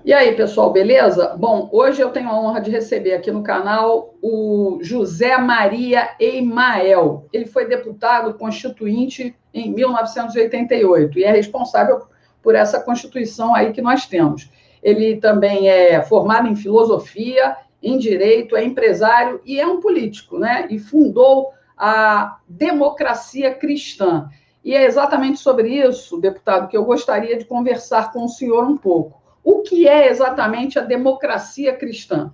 E aí, pessoal, beleza? Bom, hoje eu tenho a honra de receber aqui no canal o José Maria Eimael. Ele foi deputado constituinte em 1988 e é responsável por essa Constituição aí que nós temos. Ele também é formado em filosofia, em direito, é empresário e é um político, né? E fundou a Democracia Cristã. E é exatamente sobre isso, deputado, que eu gostaria de conversar com o senhor um pouco. O que é exatamente a democracia cristã?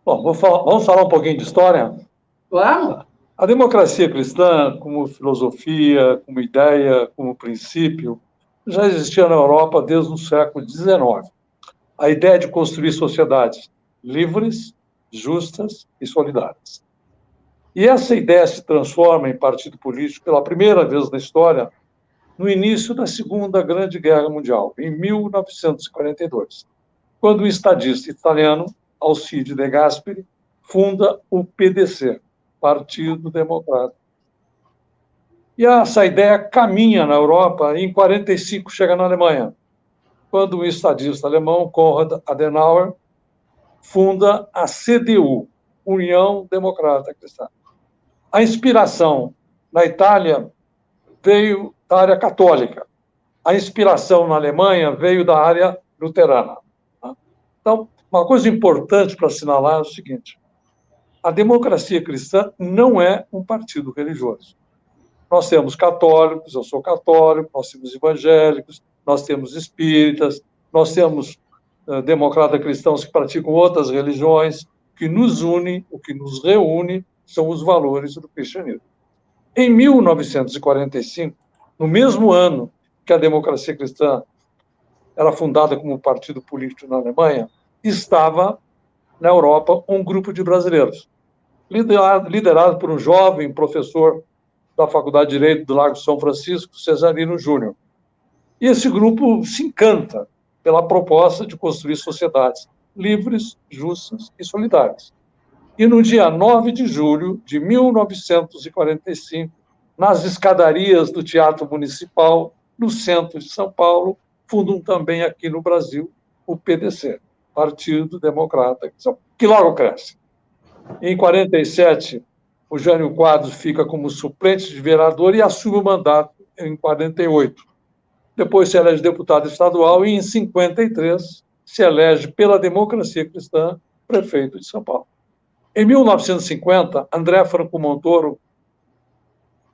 Bom, vamos falar um pouquinho de história? Vamos? A democracia cristã, como filosofia, como ideia, como princípio, já existia na Europa desde o século XIX. A ideia de construir sociedades livres, justas e solidárias. E essa ideia se transforma em partido político pela primeira vez na história no início da Segunda Grande Guerra Mundial, em 1942, quando o estadista italiano Alcide De Gasperi funda o PDC, Partido Democrata. E essa ideia caminha na Europa e em 1945 chega na Alemanha, quando o estadista alemão Konrad Adenauer funda a CDU, União Democrata Cristã. A inspiração na Itália veio da área católica. A inspiração na Alemanha veio da área luterana. Então, uma coisa importante para assinalar é o seguinte: a democracia cristã não é um partido religioso. Nós temos católicos, eu sou católico, nós temos evangélicos, nós temos espíritas, nós temos democratas cristãos que praticam outras religiões. O que nos une, o que nos reúne, são os valores do cristianismo. Em 1945, no mesmo ano que a democracia cristã era fundada como partido político na Alemanha, estava na Europa um grupo de brasileiros, liderado por um jovem professor da Faculdade de Direito do Largo São Francisco, Cesarino Júnior. E esse grupo se encanta pela proposta de construir sociedades livres, justas e solidárias. E no dia 9 de julho de 1945, nas escadarias do Teatro Municipal, no centro de São Paulo, fundam também aqui no Brasil o PDC, Partido Democrata, que logo cresce. Em 47, o Jânio Quadros fica como suplente de vereador e assume o mandato em 48. Depois se elege deputado estadual e, em 53, se elege pela democracia cristã prefeito de São Paulo. Em 1950, André Franco Montoro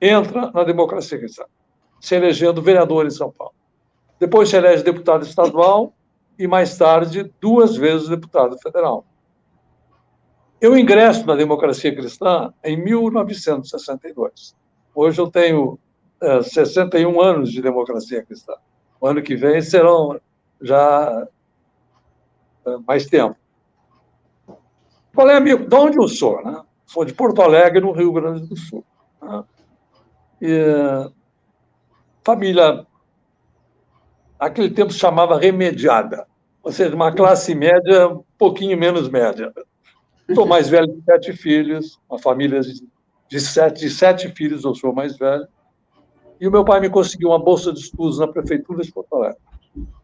entra na democracia cristã, se elegendo vereador em São Paulo. Depois se elege deputado estadual e, mais tarde, 2 vezes deputado federal. Eu ingresso na democracia cristã em 1962. Hoje eu tenho 61 anos de democracia cristã. O ano que vem serão já mais tempo. Qual é amigo? De onde eu sou? Né? Sou de Porto Alegre, no Rio Grande do Sul. Né? E, família, naquele tempo se chamava remediada, ou seja, uma classe média um pouquinho menos média. Sou mais velho de 7 filhos, uma família de sete filhos, eu sou mais velho. E o meu pai me conseguiu uma bolsa de estudos na prefeitura de Porto Alegre.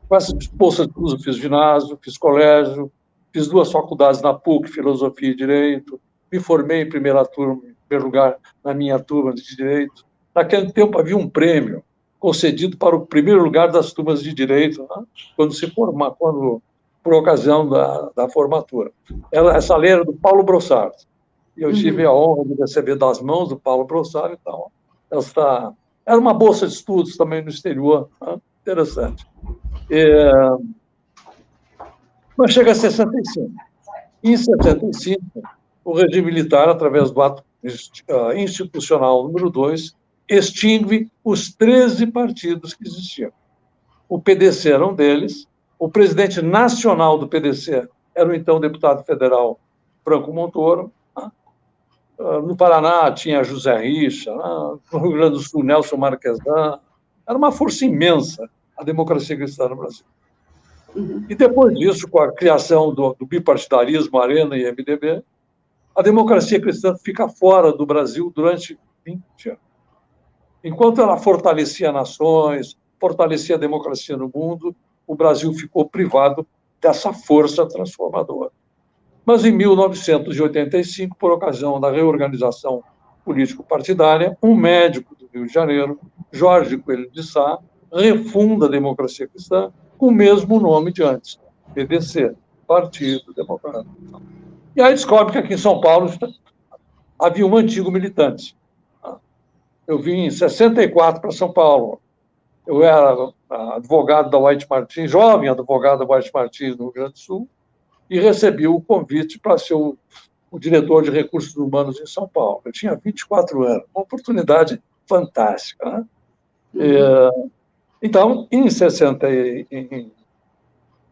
Com essa bolsa de estudos eu fiz ginásio, fiz colégio, fiz 2 faculdades na PUC, Filosofia e Direito, me formei em primeira turma, em primeiro lugar na minha turma de Direito. Naquele tempo havia um prêmio concedido para o primeiro lugar das turmas de Direito, né? Quando por ocasião da formatura. Essa lei era do Paulo Brossard, e eu tive a honra de receber das mãos do Paulo Brossard. Então, era uma bolsa de estudos também no exterior, né? Interessante. Mas chega a 65. Em 75, o regime militar, através do ato institucional número 2, extingue os 13 partidos que existiam. O PDC era um deles. O presidente nacional do PDC era o então deputado federal Franco Montoro. No Paraná tinha José Richa, no Rio Grande do Sul Nelson Marquesan. Era uma força imensa a democracia cristã no Brasil. E depois disso, com a criação do bipartidarismo, Arena e MDB, a democracia cristã fica fora do Brasil durante 20 anos. Enquanto ela fortalecia nações, fortalecia a democracia no mundo, o Brasil ficou privado dessa força transformadora. Mas, em 1985, por ocasião da reorganização político-partidária, um médico do Rio de Janeiro, Jorge Coelho de Sá, refunda a Democracia Cristã com o mesmo nome de antes, PDC, Partido Democrata. E aí descobre que aqui em São Paulo havia um antigo militante. Eu vim em 64 para São Paulo. Eu era advogado da White Martins, jovem advogado da White Martins, no Rio Grande do Sul, e recebi o convite para ser o diretor de recursos humanos em São Paulo. Eu tinha 24 anos, uma oportunidade fantástica, né? Então, em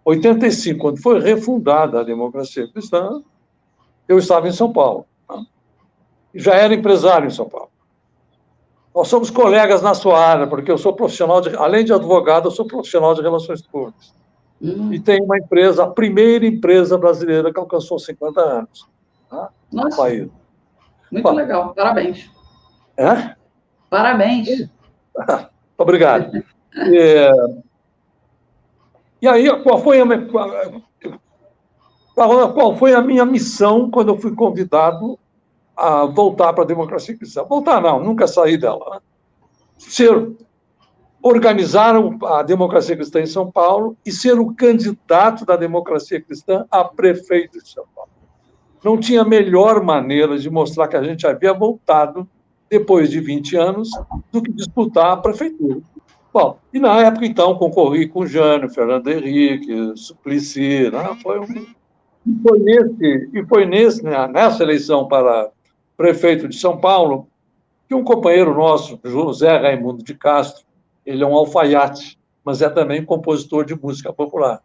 85, quando foi refundada a Democracia Cristã, eu estava em São Paulo. Né? E já era empresário em São Paulo. Nós somos colegas na sua área, porque eu sou profissional, além de advogado, eu sou profissional de relações públicas. E tem uma empresa, a primeira empresa brasileira que alcançou 50 anos. Tá? Nossa, no país. Muito legal, parabéns. É? Parabéns. Obrigado. E aí, qual foi a minha missão quando eu fui convidado a voltar para a Democracia Cristã? Voltar não, nunca saí dela. Né? Organizar a Democracia Cristã em São Paulo e ser o candidato da Democracia Cristã a prefeito de São Paulo. Não tinha melhor maneira de mostrar que a gente havia voltado, depois de 20 anos, do que disputar a prefeitura. Bom, e na época, então, concorri com Jânio, Fernando Henrique, Suplicy, né? Foi nessa eleição para prefeito de São Paulo que um companheiro nosso, José Raimundo de Castro, ele é um alfaiate, mas é também compositor de música popular.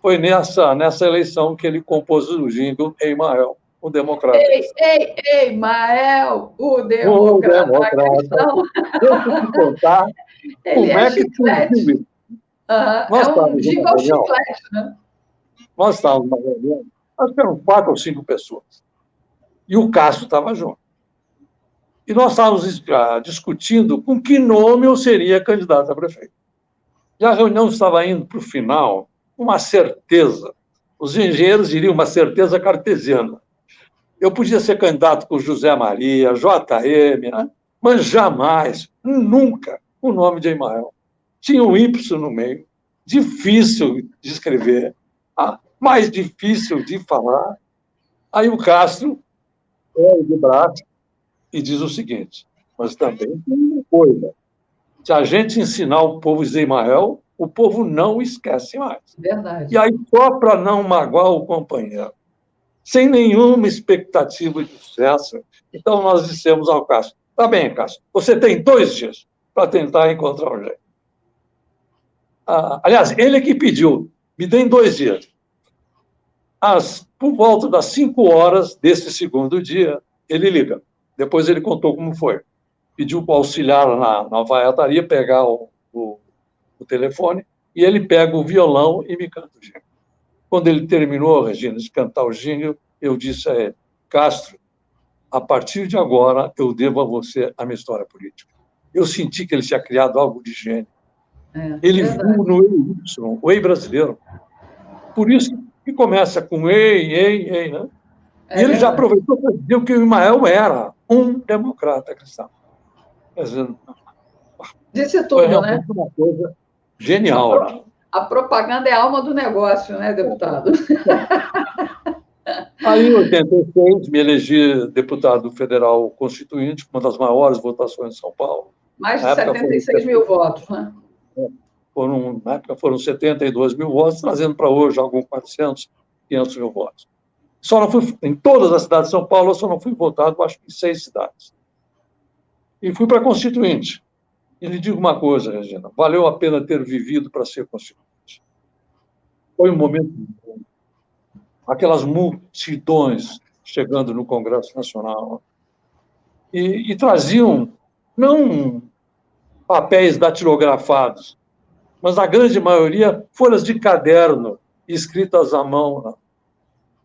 Foi nessa eleição que ele compôs o jingle Ei Mael, o democrata. Ei, Mael, o democrata cristão. Deixa eu te contar Ele como é que surgiu isso. É um jingle chiclete, né? Nós estávamos na reunião, acho que eram 4 ou 5 pessoas. E o Castro estava junto. E nós estávamos discutindo com que nome eu seria candidato a prefeito. E a reunião estava indo para o final, uma certeza. Os engenheiros diriam uma certeza cartesiana. Eu podia ser candidato com José Maria, JM, né? Mas jamais, nunca, o nome de Emael. Tinha um Y no meio, difícil de escrever, mais difícil de falar. Aí o Castro olha de braço e diz o seguinte, mas também tem uma coisa, se a gente ensinar o povo Emael, o povo não esquece mais. Verdade. E aí, só para não magoar o companheiro, sem nenhuma expectativa de sucesso, então nós dissemos ao Castro, tá bem, Castro, você tem 2 dias para tentar encontrar um jeito. Aliás, ele que pediu, me deem 2 dias. Por volta das 5 horas desse segundo dia, ele liga. Depois ele contou como foi. Pediu para o auxiliar na alfaiataria pegar o telefone, e ele pega o violão e me canta o jingle. Quando ele terminou, Regina, de cantar o jingle, eu disse a ele, Castro, a partir de agora eu devo a você a minha história política. Eu senti que ele tinha criado algo de gênio. Ele viu no EY, o Ei brasileiro. Por isso que começa com Ei, né? E ele já aproveitou para dizer que o Emael era um democrata cristão. Quer dizer, disse tudo, né? Uma coisa genial. Né? A propaganda é a alma do negócio, né, deputado? Aí, em 86, me elegi deputado federal constituinte, uma das maiores votações de São Paulo. Mais de 76 mil votos, né? Na época foram 72 mil votos, trazendo para hoje alguns 400, 500 mil votos. Só não fui, em todas as cidades de São Paulo, eu só não fui votado, acho que em 6 cidades. E fui para constituinte. E lhe digo uma coisa, Regina, valeu a pena ter vivido para ser constituinte. Foi um momento bom. Aquelas multidões chegando no Congresso Nacional e traziam, não papéis datilografados, mas a grande maioria folhas de caderno escritas à mão, né?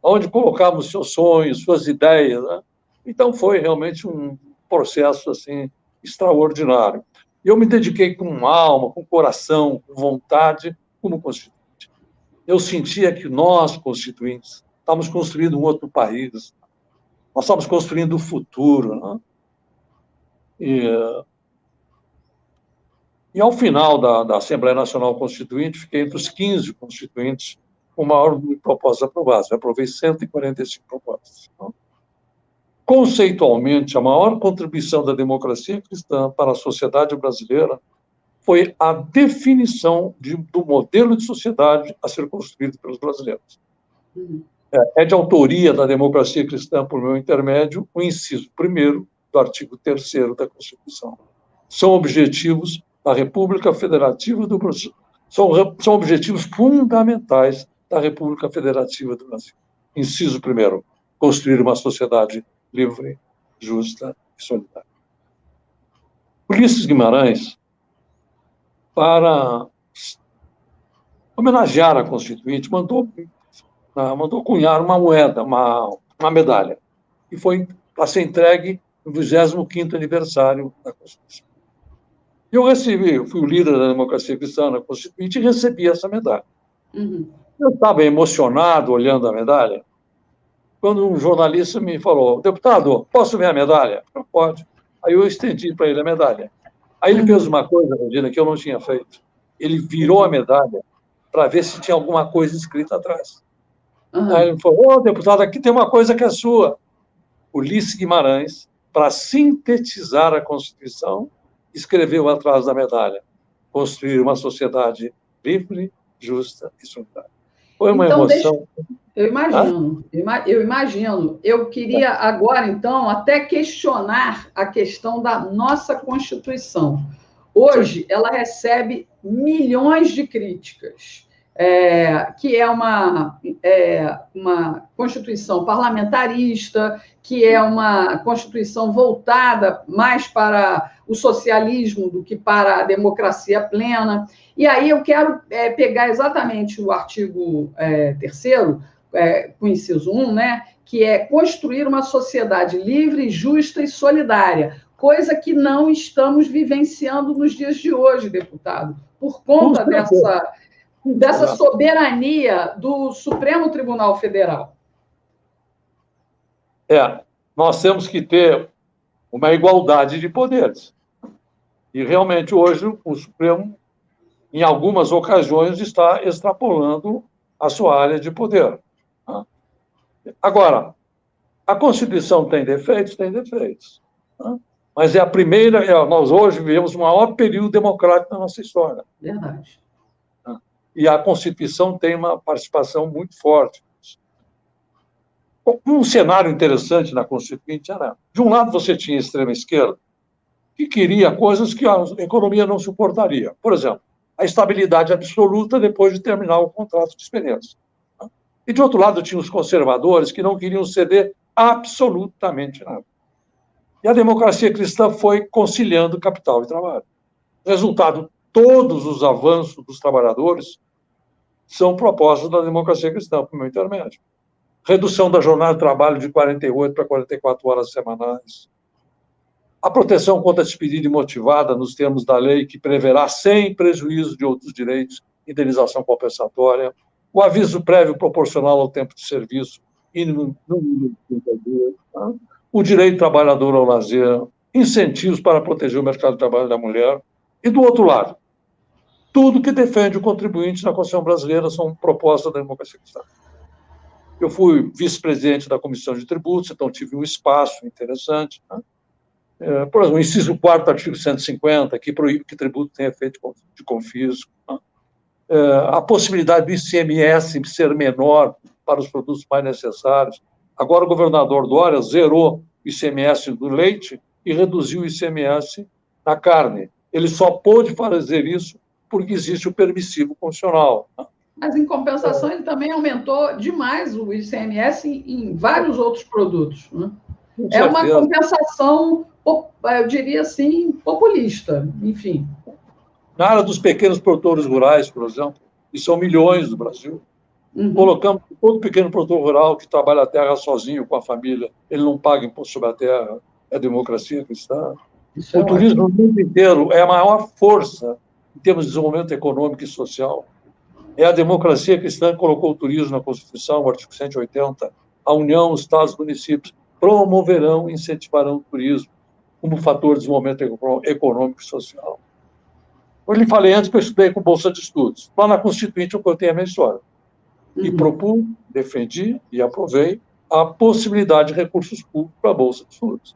Onde colocávamos seus sonhos, suas ideias. Né? Então, foi realmente um processo assim, extraordinário. E eu me dediquei com alma, com coração, com vontade como constituinte. Eu sentia que nós, constituintes, estávamos construindo um outro país, nós estávamos construindo o futuro. Né? E ao final da Assembleia Nacional Constituinte, fiquei entre os 15 constituintes com o maior número de propostas aprovadas. Eu aprovei 145 propostas. Né? Conceitualmente, a maior contribuição da democracia cristã para a sociedade brasileira foi a definição do modelo de sociedade a ser construído pelos brasileiros. É de autoria da democracia cristã, por meu intermédio, o inciso 1º do artigo 3º da Constituição. São objetivos da República Federativa do Brasil. São objetivos fundamentais da República Federativa do Brasil. Inciso 1º, construir uma sociedade livre, justa e solidária. Ulisses Guimarães, para homenagear a Constituinte, mandou cunhar uma moeda, uma medalha, e foi a ser entregue no 25º aniversário da Constituição. Eu fui o líder da democracia cristã na Constituinte e recebi essa medalha. Eu estava emocionado olhando a medalha, quando um jornalista me falou: deputado, posso ver a medalha? Eu, pode. Aí eu estendi para ele a medalha. Aí ele fez uma coisa, Regina, que eu não tinha feito. Ele virou a medalha para ver se tinha alguma coisa escrita atrás. Aí ele falou: deputado, aqui tem uma coisa que é sua. Ulisses Guimarães, para sintetizar a Constituição, escreveu atrás da medalha: construir uma sociedade livre, justa e solidária. Foi uma emoção. Eu imagino. Eu queria agora, então, até questionar a questão da nossa Constituição. Hoje, ela recebe milhões de críticas, que é uma Constituição parlamentarista, que é uma Constituição voltada mais para o socialismo do que para a democracia plena. E aí eu quero pegar exatamente o artigo 3º, com o inciso 1, né, que é construir uma sociedade livre, justa e solidária, coisa que não estamos vivenciando nos dias de hoje, deputado, por conta dessa soberania do Supremo Tribunal Federal. Nós temos que ter uma igualdade de poderes. E, realmente, hoje, o Supremo, em algumas ocasiões, está extrapolando a sua área de poder. Agora, a Constituição tem defeitos? Tem defeitos. Mas é a primeira... Nós hoje vivemos o maior período democrático da nossa história. Verdade. E a Constituição tem uma participação muito forte. Um cenário interessante na Constituinte era, de um lado, você tinha a extrema-esquerda, que queria coisas que a economia não suportaria. Por exemplo, a estabilidade absoluta depois de terminar o contrato de experiência. E, de outro lado, tinha os conservadores que não queriam ceder absolutamente nada. E a democracia cristã foi conciliando capital e trabalho. Resultado, todos os avanços dos trabalhadores são propostas da democracia cristã, por meu intermédio. Redução da jornada de trabalho de 48 para 44 horas semanais. A proteção contra a despedida imotivada nos termos da lei, que preverá, sem prejuízo de outros direitos, indenização compensatória. O aviso prévio proporcional ao tempo de serviço e no mínimo de 30 dias. Tá? O direito trabalhador ao lazer. Incentivos para proteger o mercado de trabalho da mulher. E, do outro lado, tudo que defende o contribuinte na Constituição brasileira são propostas da democracia cristã. Eu fui vice-presidente da Comissão de Tributos, então tive um espaço interessante. Né? Por exemplo, o inciso 4º do artigo 150, que proíbe que tributo tenha efeito de confisco. Né? A possibilidade do ICMS ser menor para os produtos mais necessários. Agora o governador Dória zerou o ICMS do leite e reduziu o ICMS na carne. Ele só pôde fazer isso porque existe o permissivo constitucional. Né? Mas, em compensação, ele também aumentou demais o ICMS em vários outros produtos. Né? É uma compensação, eu diria assim, populista, enfim. Na área dos pequenos produtores rurais, por exemplo, e são milhões no Brasil, colocamos todo pequeno produtor rural que trabalha a terra sozinho com a família, ele não paga imposto sobre a terra, é democracia cristã. O turismo no mundo inteiro é a maior força em termos de desenvolvimento econômico e social. É a democracia cristã que colocou o turismo na Constituição, o artigo 180. A União, os Estados e municípios promoverão e incentivarão o turismo como fator de desenvolvimento econômico e social. Eu lhe falei antes que eu estudei com Bolsa de Estudos. Lá na Constituinte eu contei a minha história. E propus, defendi e aprovei a possibilidade de recursos públicos para a Bolsa de Estudos.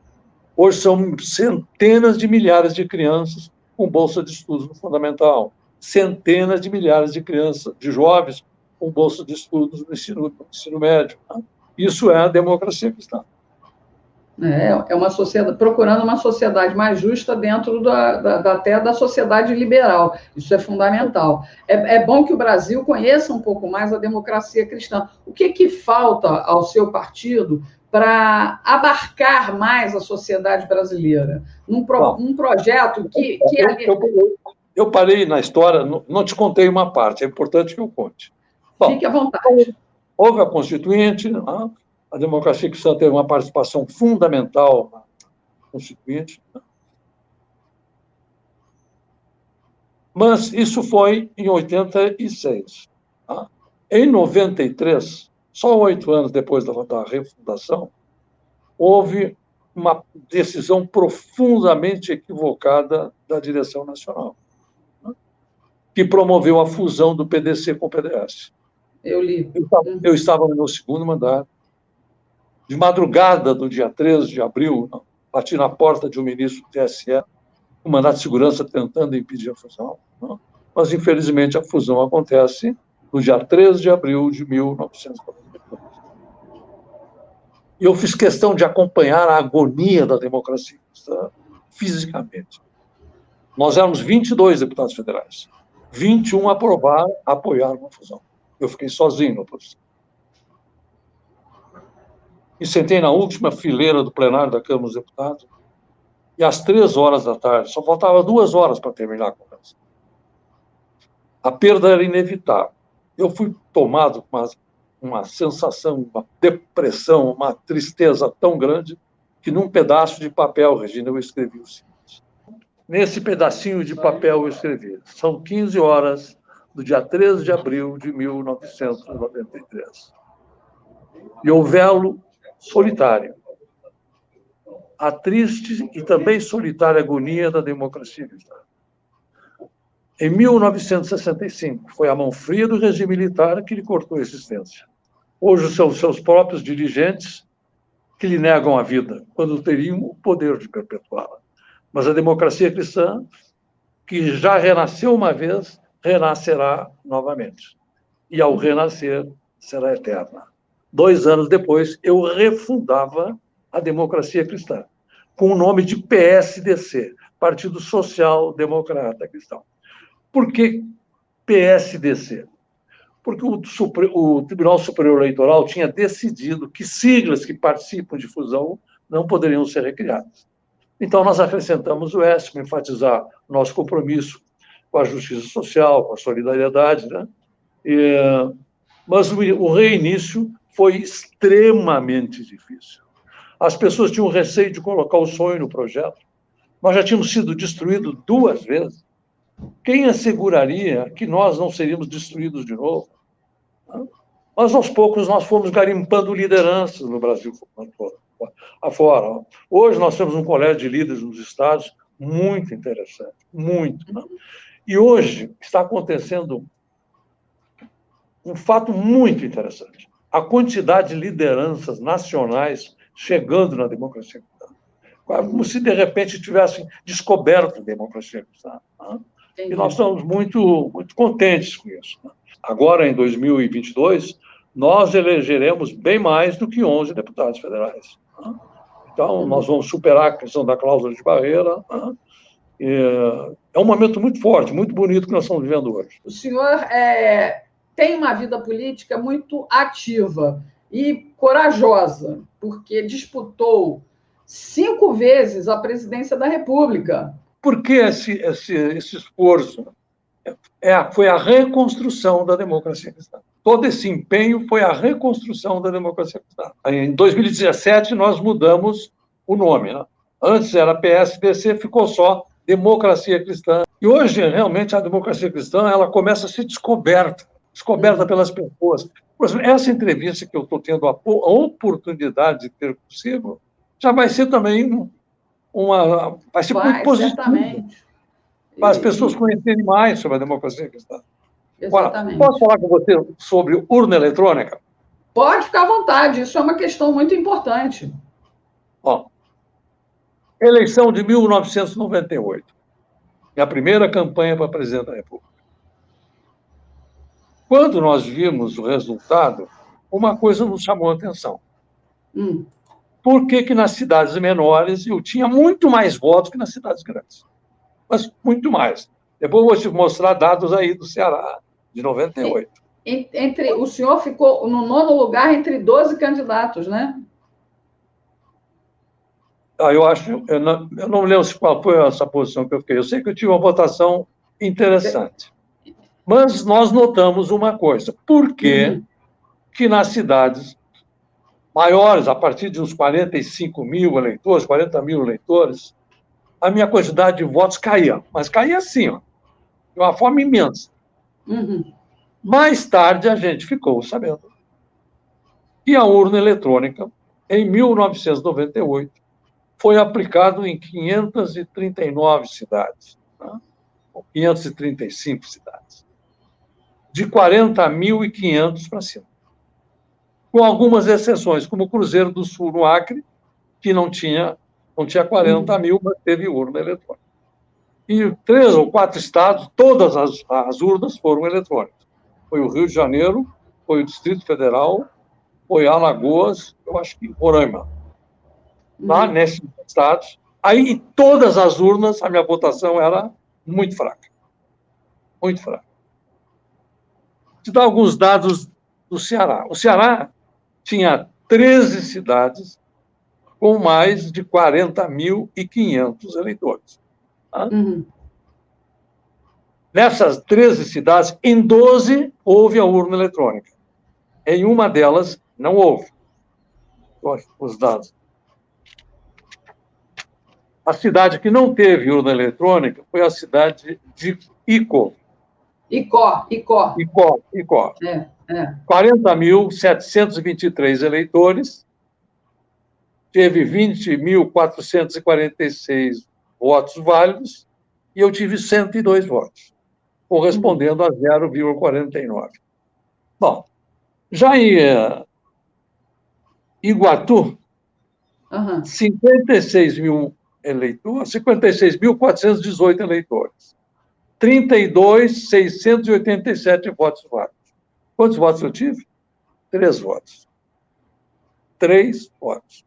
Hoje são centenas de milhares de crianças com Bolsa de Estudos no Fundamental, centenas de milhares de crianças, de jovens com Bolsa de Estudos no ensino médio. Isso é a democracia cristã. É uma sociedade, procurando uma sociedade mais justa dentro até da sociedade liberal. Isso é fundamental. É bom que o Brasil conheça um pouco mais a democracia cristã. O que falta ao seu partido para abarcar mais a sociedade brasileira? Um projeto que... Eu parei na história, não te contei uma parte, é importante que eu conte. Bom, fique à vontade. Houve a Constituinte, a democracia cristã teve uma participação fundamental na Constituinte. Mas isso foi em 86. Em 93, só 8 anos depois da refundação, houve uma decisão profundamente equivocada da direção nacional, que promoveu a fusão do PDC com o PDS. Eu li. Eu estava no meu segundo mandato. De madrugada do dia 13 de abril, bati na porta de um ministro do TSE, com mandato de segurança tentando impedir a fusão. Mas, infelizmente, a fusão acontece no dia 13 de abril de 1992. E eu fiz questão de acompanhar a agonia da democracia cristã fisicamente. Nós éramos 22 deputados federais. 21 apoiaram a fusão. Eu fiquei sozinho na oposição. E sentei na última fileira do plenário da Câmara dos Deputados, e às 3 horas da tarde, só faltava 2 horas para terminar a conversa. A perda era inevitável. Eu fui tomado com uma sensação, uma depressão, uma tristeza tão grande, que num pedaço de papel, Regina, eu escrevi o seguinte. Nesse pedacinho de papel eu escrevi: são 15 horas do dia 13 de abril de 1993. E o velo solitário, a triste e também solitária agonia da democracia cristã. Em 1965, foi a mão fria do regime militar que lhe cortou a existência. Hoje são seus próprios dirigentes que lhe negam a vida, quando teriam o poder de perpetuá-la. Mas a democracia cristã, que já renasceu uma vez, renascerá novamente. E ao renascer, será eterna. 2 anos depois, eu refundava a democracia cristã, com o nome de PSDC, Partido Social Democrata Cristão. Por que PSDC? Porque o Tribunal Superior Eleitoral tinha decidido que siglas que participam de fusão não poderiam ser recriadas. Então, nós acrescentamos o S para enfatizar nosso compromisso com a justiça social, com a solidariedade, né? Mas o reinício foi extremamente difícil. As pessoas tinham receio de colocar o sonho no projeto. Nós já tínhamos sido destruídos 2 vezes. Quem asseguraria que nós não seríamos destruídos de novo? Mas, aos poucos, nós fomos garimpando lideranças no Brasil afora. Hoje, nós temos um colégio de líderes nos estados muito interessante, muito. Né? E hoje está acontecendo um fato muito interessante. A quantidade de lideranças nacionais chegando na democracia cristã. Como se, de repente, tivessem descoberto a democracia cristã. Né? E nós estamos muito, muito contentes com isso. Né? Agora, em 2022, nós elegeremos bem mais do que 11 deputados federais. Né? Então, nós vamos superar a questão da cláusula de barreira. Né? É um momento muito forte, muito bonito que nós estamos vivendo hoje. O senhor tem uma vida política muito ativa e corajosa, porque disputou 5 vezes a presidência da República. Por que esse esforço? Foi a reconstrução da democracia cristã. Todo esse empenho foi a reconstrução da democracia cristã. Em 2017, nós mudamos o nome. Né? Antes era PSDC, ficou só Democracia Cristã. E hoje, realmente, a democracia cristã ela começa a ser descoberta. descoberta pelas pessoas. Por exemplo, essa entrevista que eu estou tendo a oportunidade de ter consigo, já vai ser também vai ser muito positivo. Certamente. Para as pessoas conhecerem mais sobre a democracia cristã. Exatamente. Agora, posso falar com você sobre urna eletrônica? Pode ficar à vontade, isso é uma questão muito importante. Ó, eleição de 1998. Minha primeira campanha para presidente da República. Quando nós vimos o resultado, uma coisa nos chamou a atenção. Por que nas cidades menores eu tinha muito mais votos que nas cidades grandes? Mas muito mais. Depois eu vou te mostrar dados aí do Ceará, de 98. O senhor ficou no 9º lugar entre 12 candidatos, né? Eu não lembro qual foi essa posição que eu fiquei. Eu sei que eu tive uma votação interessante. Mas nós notamos uma coisa. Por que nas cidades maiores, a partir de uns 45 mil eleitores, 40 mil eleitores, a minha quantidade de votos caía. Mas caía assim, ó, de uma forma imensa. Mais tarde, a gente ficou sabendo que a urna eletrônica, em 1998, foi aplicado em 539 cidades, né? 535 cidades, de 40.500 para cima. Com algumas exceções, como o Cruzeiro do Sul, no Acre, que não tinha 40 mil, mas teve urna eletrônica. E 3 ou 4 estados, todas as urnas foram eletrônicas. Foi o Rio de Janeiro, foi o Distrito Federal, foi Alagoas, eu acho que Roraima. Lá nesses estados, aí em todas as urnas, a minha votação era muito fraca. Muito fraca. Vou te dar alguns dados do Ceará. O Ceará tinha 13 cidades com mais de 40.500 eleitores. Tá? Nessas 13 cidades, em 12 houve a urna eletrônica. Em uma delas, não houve. Os dados. A cidade que não teve urna eletrônica foi a cidade de Icó. Icó. 40.723 eleitores, teve 20.446 votos válidos e eu tive 102 votos, correspondendo a 0,49. Bom, já em Iguatu, 56.418 eleitores, 32.687 votos válidos. Quantos votos eu tive? 3 votos. 3 votos.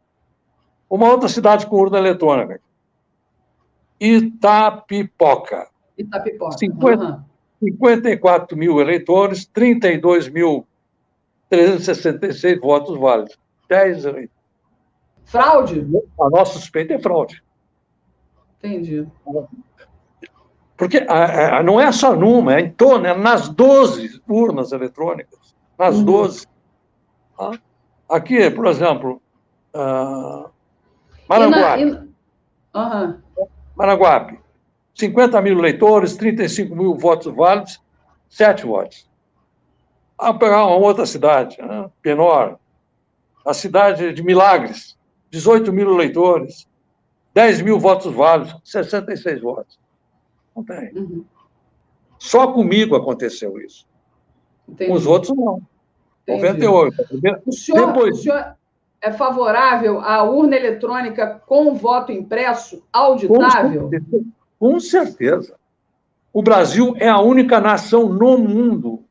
Uma outra cidade com urna eletrônica, Itapipoca. 54 mil eleitores, 32.366 votos válidos. 10 eleitores. Fraude? A nossa suspeita é fraude. Entendi. Porque não é só numa, é em torno, é nas 12 urnas eletrônicas. Nas 12. Tá? Aqui, por exemplo, Maranguape. Maranguape. 50 mil eleitores, 35 mil votos válidos, 7 votos. Vamos pegar uma outra cidade, né? Penor. A cidade de Milagres, 18 mil eleitores, 10 mil votos válidos, 66 votos. Não tem. Só comigo aconteceu isso. Entendi. Com os outros, não. Entendi. 98. O senhor é favorável à urna eletrônica com voto impresso auditável? Com certeza. O Brasil é a única nação no mundo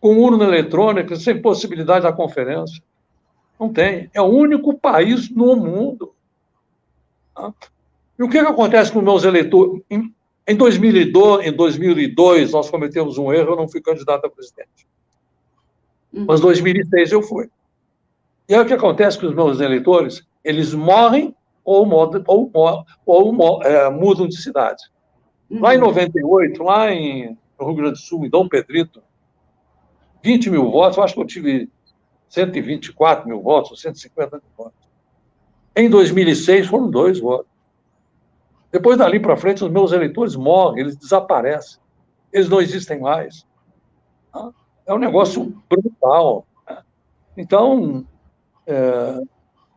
com urna eletrônica sem possibilidade da conferência. Não tem. É o único país no mundo. E o que acontece com meus eleitores? Em 2002, nós cometemos um erro, eu não fui candidato a presidente. Mas em 2006 eu fui. E aí o que acontece com os meus eleitores? Eles morrem ou mudam de cidade. Lá em 98, lá no Rio Grande do Sul, em Dom Pedrito, 20 mil votos, eu acho que eu tive 124 mil votos, ou 150 mil votos. Em 2006 foram 2 votos. Depois dali para frente, os meus eleitores morrem, eles desaparecem. Eles não existem mais. É um negócio brutal. Então,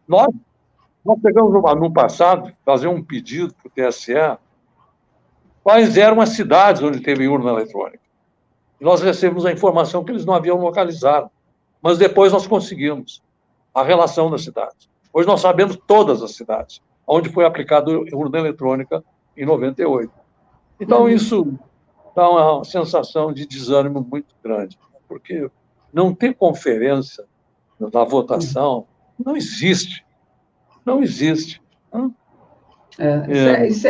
nós pegamos no passado, fazer um pedido para o TSE, quais eram as cidades onde teve urna eletrônica. E nós recebemos a informação que eles não haviam localizado. Mas depois nós conseguimos a relação das cidades. Hoje nós sabemos todas as cidades onde foi aplicada a urna eletrônica em 98. Então, isso dá uma sensação de desânimo muito grande, porque não ter conferência da votação não existe. Não existe.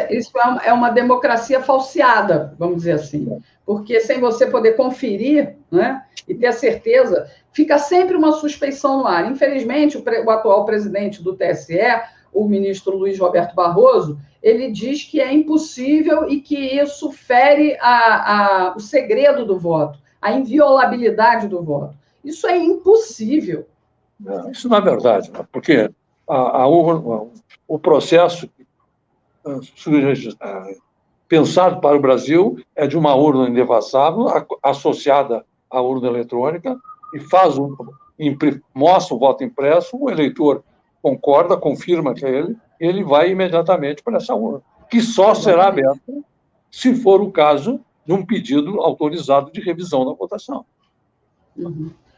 Isso é uma democracia falseada, vamos dizer assim, porque sem você poder conferir, né, e ter a certeza, fica sempre uma suspeição no ar. Infelizmente, o atual presidente do TSE, o ministro Luiz Roberto Barroso, ele diz que é impossível e que isso fere o segredo do voto, a inviolabilidade do voto. Isso é impossível. Isso não é verdade, porque o processo pensado para o Brasil é de uma urna indevassável associada à urna eletrônica e mostra o voto impresso, o eleitor concorda, confirma que é ele, e ele vai imediatamente para essa urna, que só será aberta se for o caso de um pedido autorizado de revisão da votação.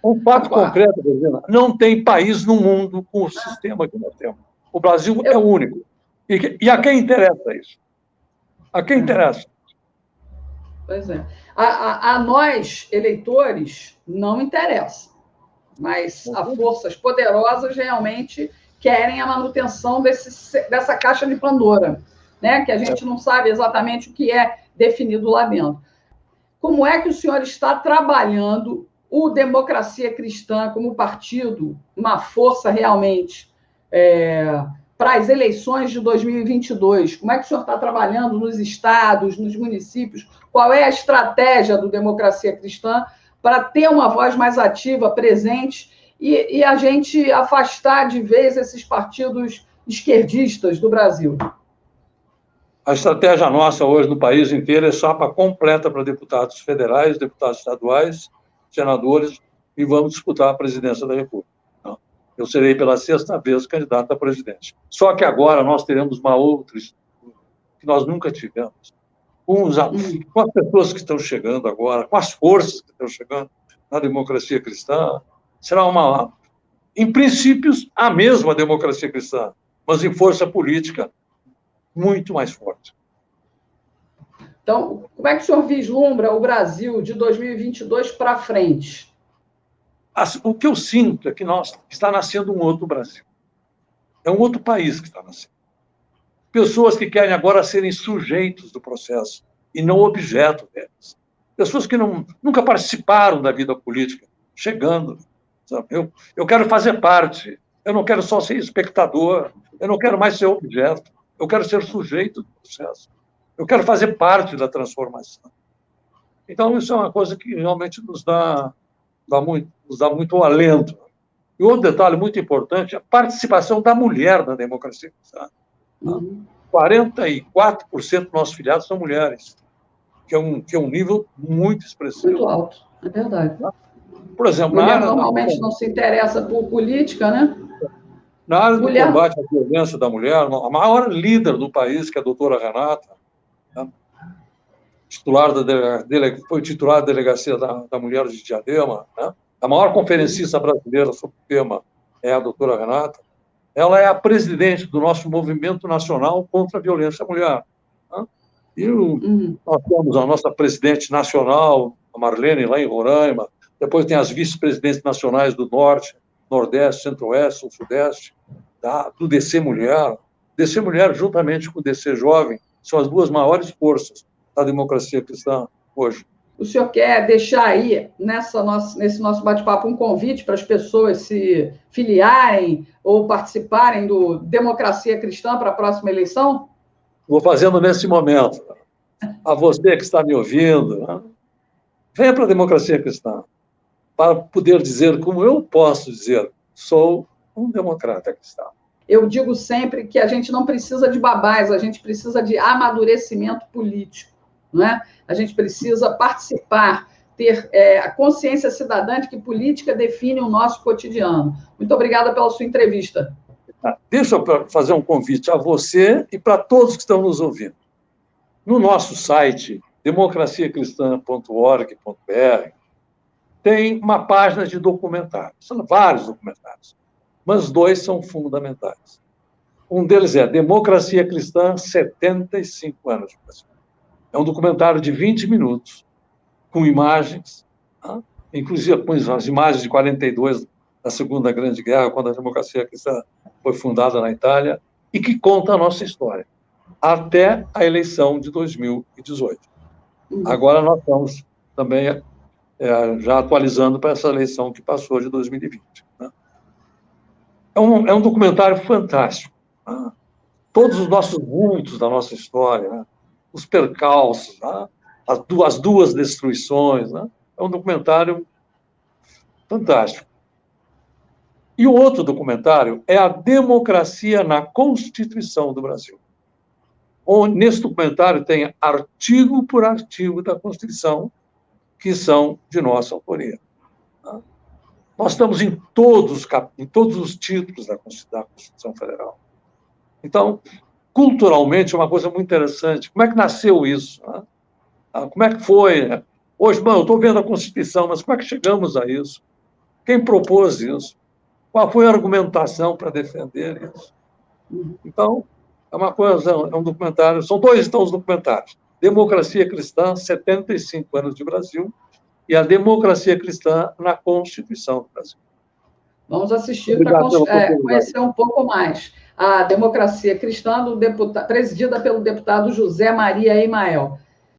Um fato concreto, Regina, não tem país no mundo com o sistema que nós temos. O Brasil é o único. E a quem interessa isso? A quem interessa? Pois é. A nós, eleitores, não interessa. Mas a forças poderosas realmente querem a manutenção dessa caixa de Pandora, né? Que a gente não sabe exatamente o que é definido lá dentro. Como é que o senhor está trabalhando o Democracia Cristã como partido, uma força realmente para as eleições de 2022? Como é que o senhor está trabalhando nos estados, nos municípios? Qual é a estratégia do Democracia Cristã para ter uma voz mais ativa, presente, e a gente afastar de vez esses partidos esquerdistas do Brasil? A estratégia nossa hoje no país inteiro é chapa completa para deputados federais, deputados estaduais, senadores, e vamos disputar a presidência da República. Eu serei pela 6ª vez candidato a presidente. Só que agora nós teremos uma outra estrutura que nós nunca tivemos. Com as pessoas que estão chegando agora, com as forças que estão chegando na democracia cristã, será em princípios, a mesma democracia cristã, mas em força política muito mais forte. Então, como é que o senhor vislumbra o Brasil de 2022 para frente? O que eu sinto é que está nascendo um outro Brasil. É um outro país que está nascendo. Pessoas que querem agora serem sujeitos do processo e não objeto deles. Pessoas que nunca participaram da vida política, chegando. Sabe? Eu quero fazer parte. Eu não quero só ser espectador. Eu não quero mais ser objeto. Eu quero ser sujeito do processo. Eu quero fazer parte da transformação. Então, isso é uma coisa que realmente nos dá muito alento. E outro detalhe muito importante é a participação da mulher na democracia cristã. 44% dos nossos filiados são mulheres, que é um nível muito expressivo. Muito alto, é verdade. Por exemplo, mulher normalmente não se interessa por política, né? Na área do combate à violência da mulher, a maior líder do país, que é a doutora Renata, foi titular da Delegacia da Mulher de Diadema, né? A maior conferencista brasileira sobre o tema é a doutora Renata. Ela é a presidente do nosso movimento nacional contra a violência à mulher. Né? E nós temos a nossa presidente nacional, a Marlene, lá em Roraima. Depois tem as vice-presidentes nacionais do Norte, Nordeste, Centro-Oeste, Sul-Sudeste, do DC Mulher. DC Mulher, juntamente com o DC Jovem, são as duas maiores forças da democracia cristã hoje. O senhor quer deixar aí, nesse nosso bate-papo, um convite para as pessoas se filiarem ou participarem do Democracia Cristã para a próxima eleição? Vou fazendo nesse momento. A você que está me ouvindo, né? Venha para a Democracia Cristã, para poder dizer, como eu posso dizer, sou um democrata cristão. Eu digo sempre que a gente não precisa de babás, a gente precisa de amadurecimento político, não é? A gente precisa participar, ter a consciência cidadã de que política define o nosso cotidiano. Muito obrigada pela sua entrevista. Deixa eu fazer um convite a você e para todos que estão nos ouvindo. No nosso site, democraciacristã.org.br, tem uma página de documentários. São vários documentários, mas 2 são fundamentais. Um deles é Democracia Cristã, 75 anos de Brasil. É um documentário de 20 minutos, com imagens, tá? Inclusive com as imagens de 42, da Segunda Grande Guerra, quando a democracia cristã foi fundada na Itália, e que conta a nossa história, até a eleição de 2018. Agora nós estamos também já atualizando para essa eleição que passou de 2020. Né? É um documentário fantástico. Né? Todos os nossos vultos da nossa história, né? Os percalços, né? as duas destruições. Né? É um documentário fantástico. E o outro documentário é A Democracia na Constituição do Brasil. Nesse documentário tem artigo por artigo da Constituição que são de nossa autoria. Tá? Nós estamos em todos os títulos da Constituição Federal. Então, culturalmente, é uma coisa muito interessante. Como é que nasceu isso? Né? Como é que foi? Hoje, eu estou vendo a Constituição, mas como é que chegamos a isso? Quem propôs isso? Qual foi a argumentação para defender isso? Então, é uma coisa, é um documentário, são 2 então os documentários. Democracia Cristã, 75 anos de Brasil, e a Democracia Cristã na Constituição do Brasil. Vamos assistir para conhecer um pouco mais. A Democracia Cristã, presidida pelo deputado José Maria Emael.